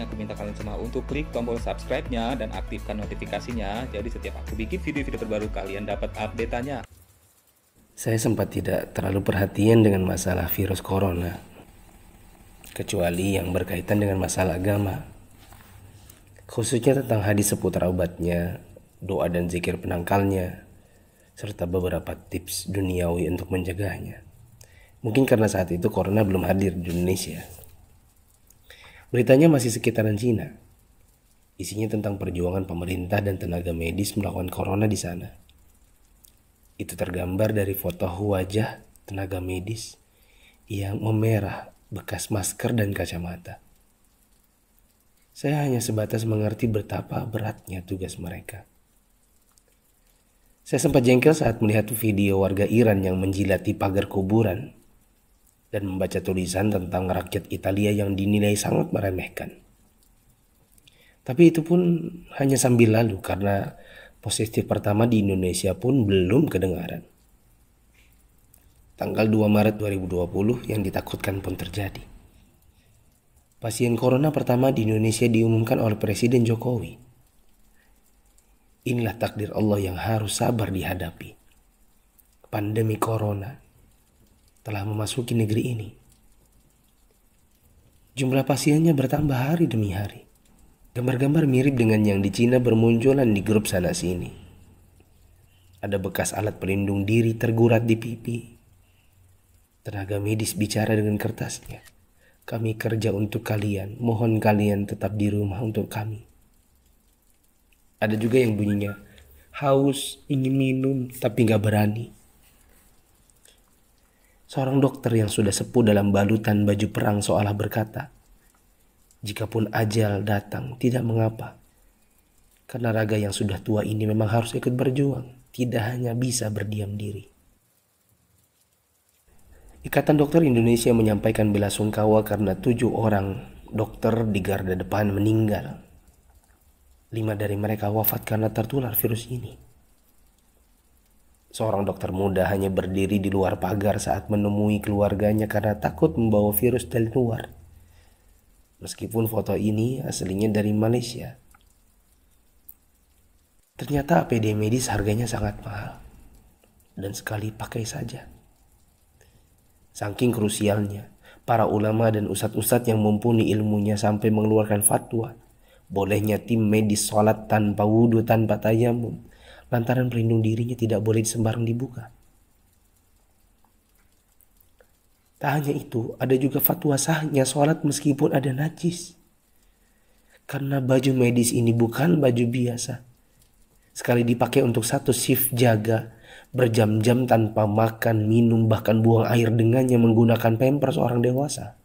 ini aku minta kalian semua untuk klik tombol subscribe-nya dan aktifkan notifikasinya. Jadi setiap aku bikin video-video terbaru kalian dapat update-nya. Saya sempat tidak terlalu perhatian dengan masalah virus corona, kecuali yang berkaitan dengan masalah agama, khususnya tentang hadis seputar obatnya, doa dan zikir penangkalnya, serta beberapa tips duniawi untuk menjaganya. Mungkin karena saat itu corona belum hadir di Indonesia. Beritanya masih sekitaran Cina. Isinya tentang perjuangan pemerintah dan tenaga medis melawan corona di sana. Itu tergambar dari foto wajah tenaga medis yang memerah bekas masker dan kacamata. Saya hanya sebatas mengerti betapa beratnya tugas mereka. Saya sempat jengkel saat melihat video warga Iran yang menjilati pagar kuburan dan membaca tulisan tentang rakyat Italia yang dinilai sangat meremehkan. Tapi itu pun hanya sambil lalu karena positif pertama di Indonesia pun belum kedengaran. Tanggal 2 Maret 2020 yang ditakutkan pun terjadi. Pasien corona pertama di Indonesia diumumkan oleh Presiden Jokowi. Inilah takdir Allah yang harus sabar dihadapi. Pandemi corona telah memasuki negeri ini. Jumlah pasiennya bertambah hari demi hari. Gambar-gambar mirip dengan yang di Cina bermunculan di grup sana sini. Ada bekas alat pelindung diri tergurat di pipi. Tenaga medis bicara dengan kertasnya. Kami kerja untuk kalian, mohon kalian tetap di rumah untuk kami. Ada juga yang bunyinya, haus, ingin minum, tapi gak berani. Seorang dokter yang sudah sepuh dalam balutan baju perang seolah berkata, jikapun ajal datang tidak mengapa. Karena raga yang sudah tua ini memang harus ikut berjuang, tidak hanya bisa berdiam diri. Ikatan Dokter Indonesia menyampaikan belasungkawa karena 7 orang dokter di garda depan meninggal. 5 dari mereka wafat karena tertular virus ini. Seorang dokter muda hanya berdiri di luar pagar saat menemui keluarganya karena takut membawa virus dari luar. Meskipun foto ini aslinya dari Malaysia. Ternyata APD medis harganya sangat mahal. Dan sekali pakai saja. Saking krusialnya, para ulama dan ustadz-ustadz yang mumpuni ilmunya sampai mengeluarkan fatwa. Bolehnya tim medis sholat tanpa wudhu, tanpa tayamum. Lantaran pelindung dirinya tidak boleh sembarang dibuka. Tak hanya itu, ada juga fatwa sahnya sholat meskipun ada najis. Karena baju medis ini bukan baju biasa. Sekali dipakai untuk satu shift jaga, berjam-jam tanpa makan, minum, bahkan buang air dengannya menggunakan pampers orang dewasa.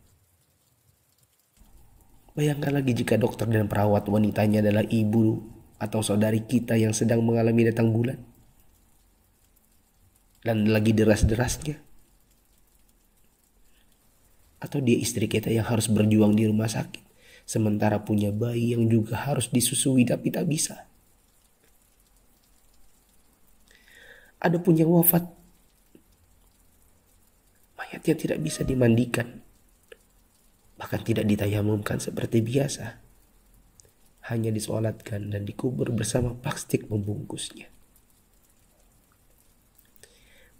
Bayangkan lagi jika dokter dan perawat wanitanya adalah ibu atau saudari kita yang sedang mengalami datang bulan. Dan lagi deras-derasnya. Atau dia istri kita yang harus berjuang di rumah sakit. Sementara punya bayi yang juga harus disusui tapi tak bisa. Ada pun yang wafat. Mayatnya tidak bisa dimandikan. Bahkan tidak ditayamumkan seperti biasa. Hanya disolatkan dan dikubur bersama plastik membungkusnya.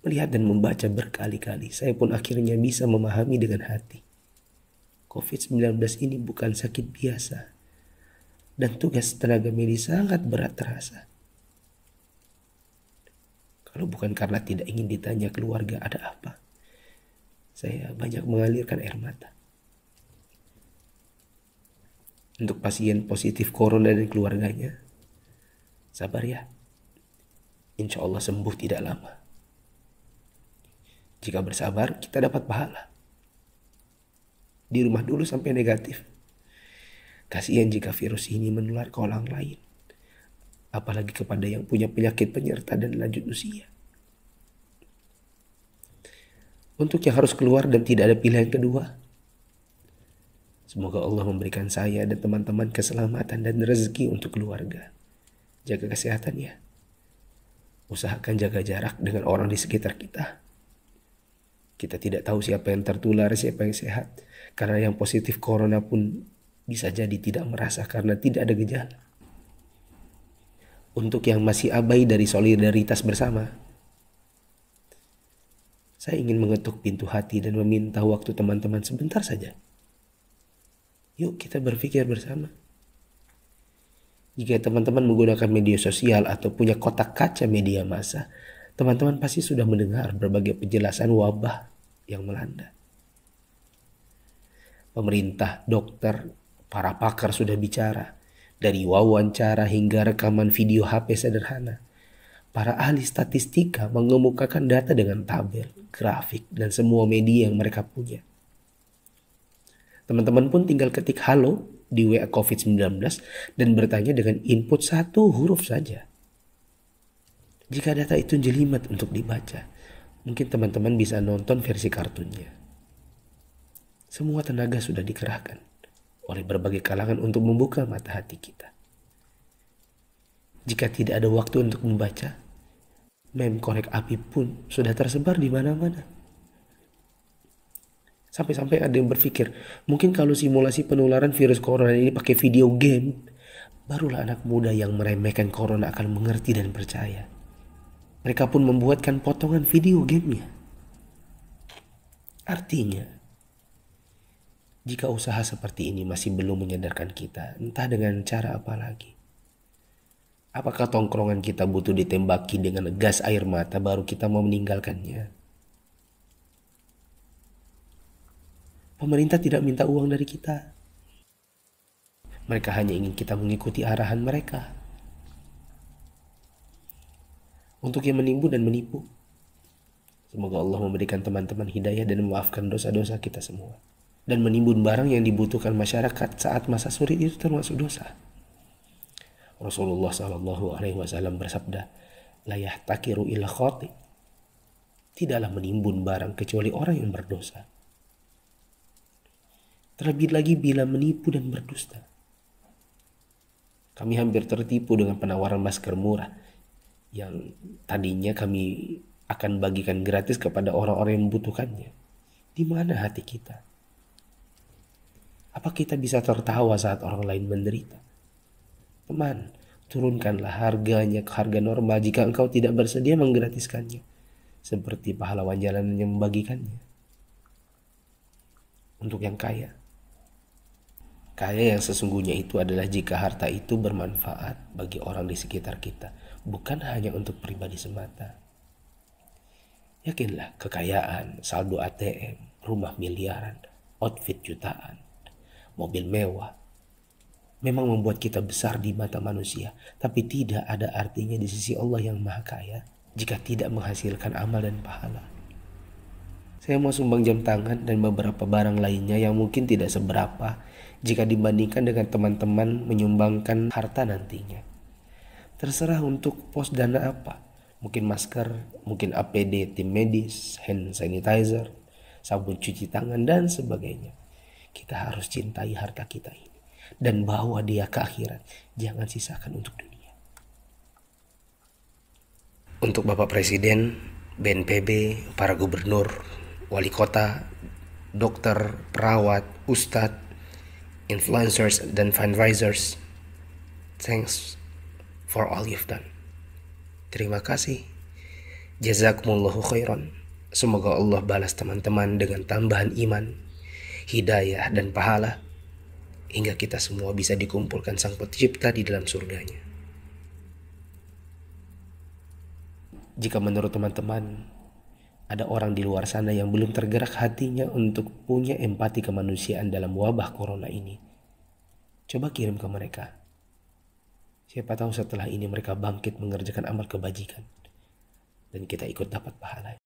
Melihat dan membaca berkali-kali, saya pun akhirnya bisa memahami dengan hati. COVID-19 ini bukan sakit biasa. Dan tugas tenaga medis sangat berat terasa. Kalau bukan karena tidak ingin ditanya keluarga ada apa, saya banyak mengalirkan air mata. Untuk pasien positif corona dan keluarganya, sabar ya. Insya Allah sembuh tidak lama. Jika bersabar, kita dapat pahala. Di rumah dulu sampai negatif. Kasihan jika virus ini menular ke orang lain. Apalagi kepada yang punya penyakit penyerta dan lanjut usia. Untuk yang harus keluar dan tidak ada pilihan kedua, semoga Allah memberikan saya dan teman-teman keselamatan dan rezeki untuk keluarga. Jaga kesehatan ya. Usahakan jaga jarak dengan orang di sekitar kita. Kita tidak tahu siapa yang tertular, siapa yang sehat. Karena yang positif corona pun bisa jadi tidak merasa karena tidak ada gejala. Untuk yang masih abai dari solidaritas bersama, saya ingin mengetuk pintu hati dan meminta waktu teman-teman sebentar saja. Yuk kita berpikir bersama. Jika teman-teman menggunakan media sosial atau punya kotak kaca media massa, teman-teman pasti sudah mendengar berbagai penjelasan wabah yang melanda. Pemerintah, dokter, para pakar sudah bicara, dari wawancara hingga rekaman video HP sederhana. Para ahli statistika mengemukakan data dengan tabel, grafik, dan semua media yang mereka punya. Teman-teman pun tinggal ketik halo di WA COVID-19 dan bertanya dengan input satu huruf saja. Jika data itu jelimet untuk dibaca, mungkin teman-teman bisa nonton versi kartunnya. Semua tenaga sudah dikerahkan oleh berbagai kalangan untuk membuka mata hati kita. Jika tidak ada waktu untuk membaca, meme korek api pun sudah tersebar di mana-mana. Sampai-sampai ada yang berpikir, mungkin kalau simulasi penularan virus corona ini pakai video game, barulah anak muda yang meremehkan corona akan mengerti dan percaya. Mereka pun membuatkan potongan video gamenya. Artinya, jika usaha seperti ini masih belum menyadarkan kita, entah dengan cara apa lagi. Apakah tongkrongan kita butuh ditembaki dengan gas air mata baru kita mau meninggalkannya? Pemerintah tidak minta uang dari kita. Mereka hanya ingin kita mengikuti arahan mereka. Untuk yang menimbun dan menipu, semoga Allah memberikan teman-teman hidayah dan memaafkan dosa-dosa kita semua. Dan menimbun barang yang dibutuhkan masyarakat saat masa sulit itu termasuk dosa. Rasulullah SAW bersabda, la yahtakiru illa khati. Tidaklah menimbun barang kecuali orang yang berdosa. Terlebih lagi bila menipu dan berdusta. Kami hampir tertipu dengan penawaran masker murah yang tadinya kami akan bagikan gratis kepada orang-orang yang membutuhkannya. Di mana hati kita? Apa kita bisa tertawa saat orang lain menderita? Teman, turunkanlah harganya ke harga normal jika engkau tidak bersedia menggratiskannya, seperti pahlawan jalanan yang membagikannya. Untuk yang kaya yang sesungguhnya itu adalah jika harta itu bermanfaat bagi orang di sekitar kita, bukan hanya untuk pribadi semata. Yakinlah, kekayaan, saldo ATM, rumah miliaran, outfit jutaan, mobil mewah, memang membuat kita besar di mata manusia, tapi tidak ada artinya di sisi Allah yang Maha Kaya jika tidak menghasilkan amal dan pahala. Saya mau sumbang jam tangan dan beberapa barang lainnya yang mungkin tidak seberapa jika dibandingkan dengan teman-teman menyumbangkan harta nantinya. Terserah untuk pos dana apa, mungkin masker, mungkin APD tim medis, hand sanitizer, sabun cuci tangan, dan sebagainya. Kita harus cintai harta kita ini dan bawa dia ke akhirat. Jangan sisakan untuk dunia. Untuk Bapak Presiden, BNPB, para gubernur, wali kota, dokter, perawat, ustadz, influencers, dan fundraisers, thanks for all you've done. Terima kasih. Jazakumullahu khairan. Semoga Allah balas teman-teman dengan tambahan iman, hidayah, dan pahala, hingga kita semua bisa dikumpulkan Sang Pencipta di dalam surganya. Jika menurut teman-teman ada orang di luar sana yang belum tergerak hatinya untuk punya empati kemanusiaan dalam wabah corona ini, coba kirim ke mereka. Siapa tahu setelah ini mereka bangkit mengerjakan amal kebajikan dan kita ikut dapat pahala.